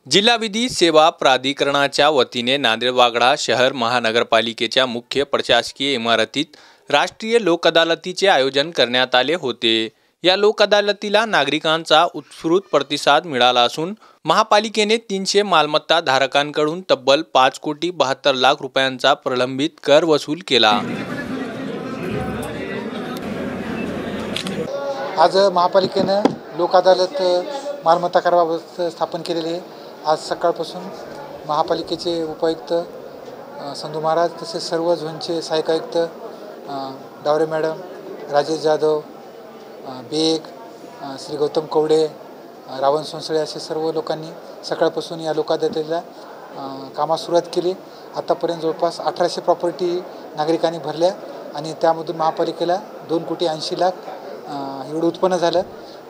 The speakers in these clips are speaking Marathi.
जिल्हा विधी सेवा प्राधिकरणाच्या वतीने नांदेड वाघडा शहर महानगरपालिकेच्या मुख्य प्रशासकीय इमारतीत राष्ट्रीय लोक अदालतीचे आयोजन करण्यात आले होते। या लोक अदालतीला नागरिकांचा उत्स्फूर्त प्रतिसाद मिळाला असून महापालिकेने 300 मालमत्ता धारकांकडून तब्बल 5,72,00,000 रुपयांचा प्रलंबित कर वसूल केला। आज महापालिकेने लोक अदालत मालमत्ता कराबाबत स्थापन केलेली आहे। आज सकाळपासून महापालिकेचे उपायुक्त संधू महाराज तसेच सर्व झोनचे सहाय्यक आयुक्त डावरे मॅडम, राजेश जाधव, बेग, श्री गौतम कवडे, रावण सोनसळे असे सर्व लोकांनी सकाळपासून या लोक अदालतीला कामास सुरुवात केली। आतापर्यंत जवळपास 1800 प्रॉपर्टी नागरिकांनी भरल्या आणि त्यामधून महापालिकेला 2,80,00,000 एवढं उत्पन्न झालं।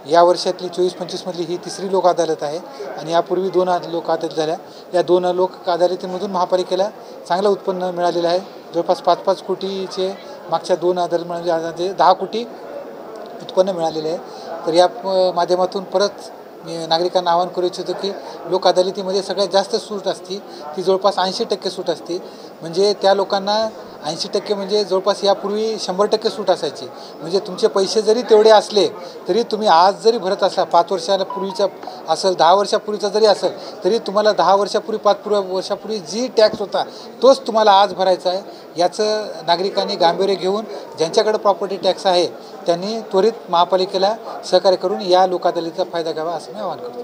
या वर्षातली 24-25 मधली ही तिसरी लोक अदालत आहे आणि यापूर्वी 2 लोक अदालत झाल्या। या 2 लोक अदालतीमधून महापालिकेला चांगलं उत्पन्न मिळालेलं आहे। जवळपास 5-5 कोटीचे मागच्या 2 अदालत म्हणजे 10 कोटी उत्पन्न मिळालेले आहे। तर या माध्यमातून परत मी नागरिकांना आवाहन करू इच्छितो की लोक अदालतीमध्ये सगळ्यात जास्त सूट असते ती जवळपास 80% सूट असते। म्हणजे त्या लोकांना 80% म्हणजे जवळपास यापूर्वी 100% सूट असायची। म्हणजे तुमचे पैसे जरी तेवढे असले तरी तुम्ही आज जरी भरत असला 5 वर्षापूर्वीचा असेल 10 वर्षापूर्वीचा जरी असेल तरी तुम्हाला 10 वर्षापूर्वी 5 वर्षापूर्वी जी टॅक्स होता तोच तुम्हाला आज भरायचा आहे। याचं नागरिकांनी गांभीर्य घेऊन ज्यांच्याकडे प्रॉपर्टी टॅक्स आहे त्यांनी त्वरित महापालिकेला सहकार्य करून या लोक अदालतीचा फायदा घ्यावा असं मी आवाहन करतो।